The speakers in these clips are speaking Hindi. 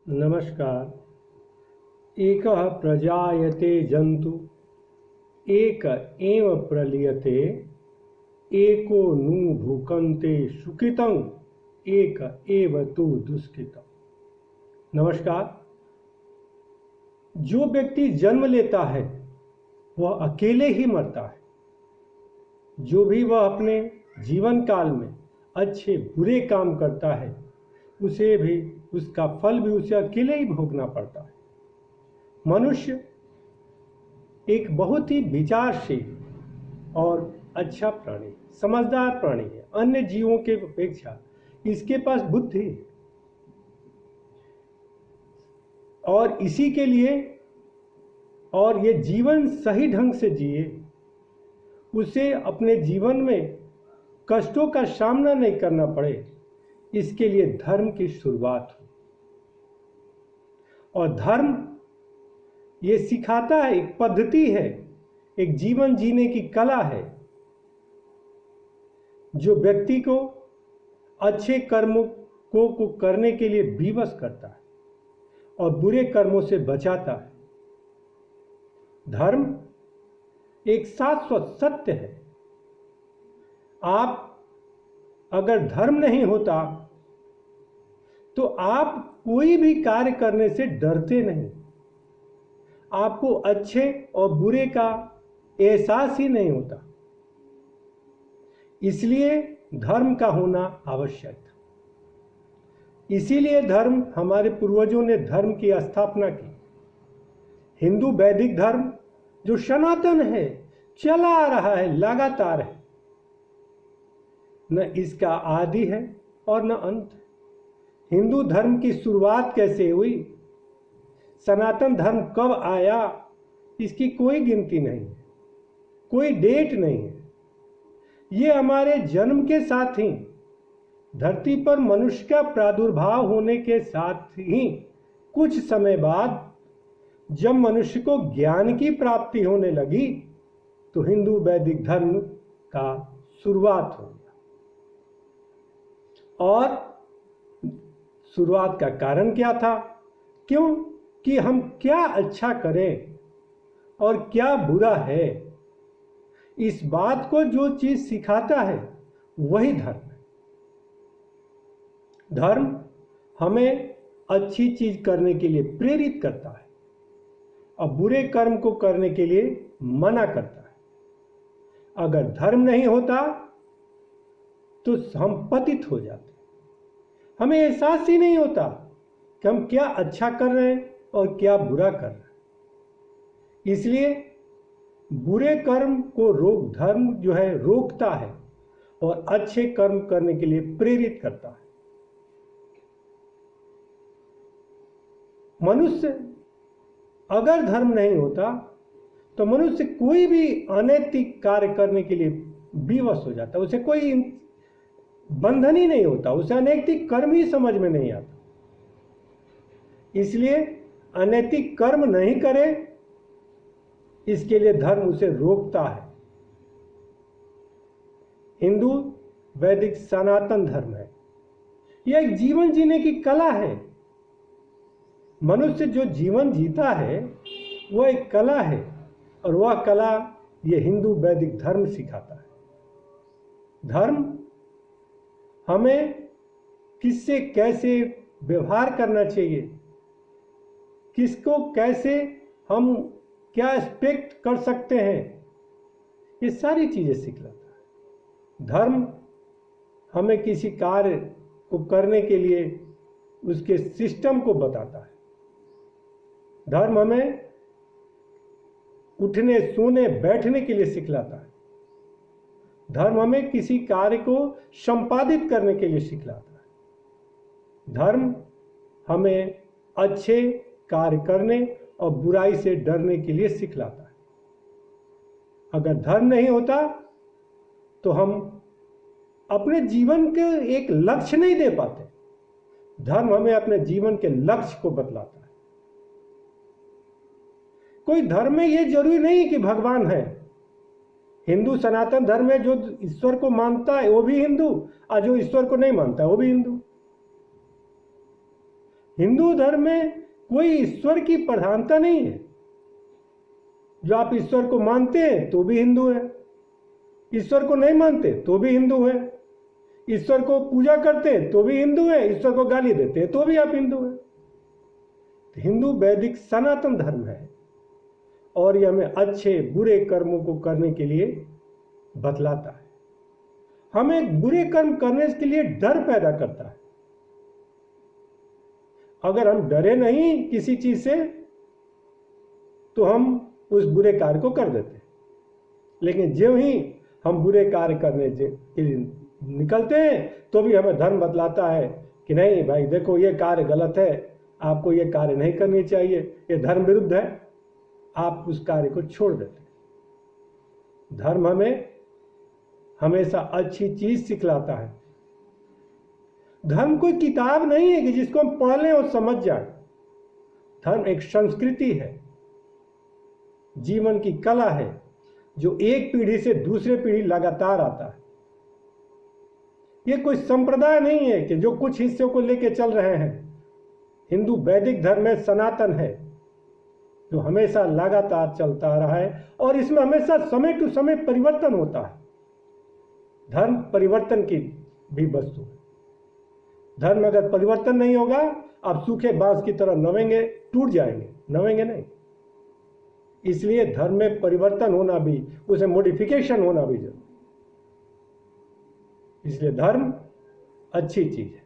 नमस्कार। एकः प्रजायते जन्तु एक एव प्रलीयते एको नु भुकन्ते सुकृतं एक एव तु दुष्कृतम्। नमस्कार। जो व्यक्ति जन्म लेता है वह अकेले ही मरता है। जो भी वह अपने जीवन काल में अच्छे बुरे काम करता है उसे भी उसका फल भी उसे अकेले ही भोगना पड़ता है। मनुष्य एक बहुत ही विचारशील और अच्छा प्राणी, समझदार प्राणी है। अन्य जीवों के अपेक्षा इसके पास बुद्धि है और इसी के लिए और ये जीवन सही ढंग से जिए, उसे अपने जीवन में कष्टों का सामना नहीं करना पड़े, इसके लिए धर्म की शुरुआत हुई। और धर्म ये सिखाता है, एक पद्धति है, एक जीवन जीने की कला है जो व्यक्ति को अच्छे कर्मों को करने के लिए विवश करता है और बुरे कर्मों से बचाता है। धर्म एक शाश्वत सत्य है। आप अगर धर्म नहीं होता तो आप कोई भी कार्य करने से डरते नहीं, आपको अच्छे और बुरे का एहसास ही नहीं होता। इसलिए धर्म का होना आवश्यक था। इसीलिए धर्म, हमारे पूर्वजों ने धर्म की स्थापना की। हिंदू वैदिक धर्म जो सनातन है, चला आ रहा है, लगातार है, न इसका आदि है और न अंत। हिंदू धर्म की शुरुआत कैसे हुई, सनातन धर्म कब आया, इसकी कोई गिनती नहीं है, कोई डेट नहीं है। ये हमारे जन्म के साथ ही, धरती पर मनुष्य का प्रादुर्भाव होने के साथ ही कुछ समय बाद जब मनुष्य को ज्ञान की प्राप्ति होने लगी तो हिंदू वैदिक धर्म का शुरुआत हो गया। और शुरुआत का कारण क्या था? क्यों कि हम क्या अच्छा करें और क्या बुरा है, इस बात को जो चीज सिखाता है वही धर्म है। धर्म हमें अच्छी चीज करने के लिए प्रेरित करता है और बुरे कर्म को करने के लिए मना करता है। अगर धर्म नहीं होता तो हम पतित हो जाते, हमें एहसास ही नहीं होता कि हम क्या अच्छा कर रहे हैं और क्या बुरा कर रहे हैं। इसलिए बुरे कर्म को धर्म जो है रोकता है और अच्छे कर्म करने के लिए प्रेरित करता है। मनुष्य अगर धर्म नहीं होता तो मनुष्य कोई भी अनैतिक कार्य करने के लिए विवश हो जाता, उसे कोई बंधन ही नहीं होता, उसे अनैतिक कर्म ही समझ में नहीं आता। इसलिए अनैतिक कर्म नहीं करे, इसके लिए धर्म उसे रोकता है। हिंदू वैदिक सनातन धर्म है, यह एक जीवन जीने की कला है। मनुष्य जो जीवन जीता है वह एक कला है और वह कला ये हिंदू वैदिक धर्म सिखाता है। धर्म हमें किससे कैसे व्यवहार करना चाहिए, किसको कैसे हम क्या एक्सपेक्ट कर सकते हैं, ये सारी चीजें सिखलाता है। धर्म हमें किसी कार्य को करने के लिए उसके सिस्टम को बताता है। धर्म हमें उठने, सोने, बैठने के लिए सिखलाता है। धर्म हमें किसी कार्य को संपादित करने के लिए सिखलाता है। धर्म हमें अच्छे कार्य करने और बुराई से डरने के लिए सिखलाता है। अगर धर्म नहीं होता तो हम अपने जीवन के एक लक्ष्य नहीं दे पाते। धर्म हमें अपने जीवन के लक्ष्य को बतलाता है। कोई धर्म में यह जरूरी नहीं कि भगवान है। हिंदू सनातन धर्म में जो ईश्वर को मानता है वो भी हिंदू, और जो ईश्वर को नहीं मानता है वो भी हिंदू। हिंदू धर्म में कोई ईश्वर की प्रधानता नहीं है। जो आप ईश्वर को मानते हैं तो भी हिंदू है, ईश्वर को नहीं मानते तो भी हिंदू है, ईश्वर को पूजा करते हैं तो भी हिंदू है, ईश्वर को गाली देते हैं तो भी आप हिंदू हैं। तो हिंदू वैदिक सनातन धर्म है और यह हमें अच्छे बुरे कर्मों को करने के लिए बतलाता है। हमें बुरे कर्म करने के लिए डर पैदा करता है। अगर हम डरे नहीं किसी चीज से तो हम उस बुरे कार्य को कर देते हैं, लेकिन जो ही हम बुरे कार्य करने के लिए निकलते हैं तो भी हमें धर्म बतलाता है कि नहीं भाई देखो ये कार्य गलत है, आपको ये कार्य नहीं करनी चाहिए, ये धर्म विरुद्ध है, आप उस कार्य को छोड़ देते हैं। धर्म हमें हमेशा अच्छी चीज सिखलाता है। धर्म कोई किताब नहीं है कि जिसको हम पढ़ लें और समझ जाए। धर्म एक संस्कृति है, जीवन की कला है, जो एक पीढ़ी से दूसरे पीढ़ी लगातार आता है। ये कोई संप्रदाय नहीं है कि जो कुछ हिस्सों को लेकर चल रहे हैं। हिंदू वैदिक धर्म में सनातन है जो हमेशा लगातार चलता आ रहा है और इसमें हमेशा समय टू समय परिवर्तन होता है। धर्म परिवर्तन की भी वस्तु है। धर्म अगर परिवर्तन नहीं होगा, आप सूखे बांस की तरह नवेंगे, टूट जाएंगे, नवेंगे नहीं। इसलिए धर्म में परिवर्तन होना भी, उसे मॉडिफिकेशन होना भी जरूरी। इसलिए धर्म अच्छी चीज है।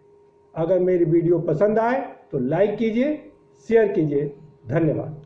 अगर मेरी वीडियो पसंद आए तो लाइक कीजिए, शेयर कीजिए। धन्यवाद।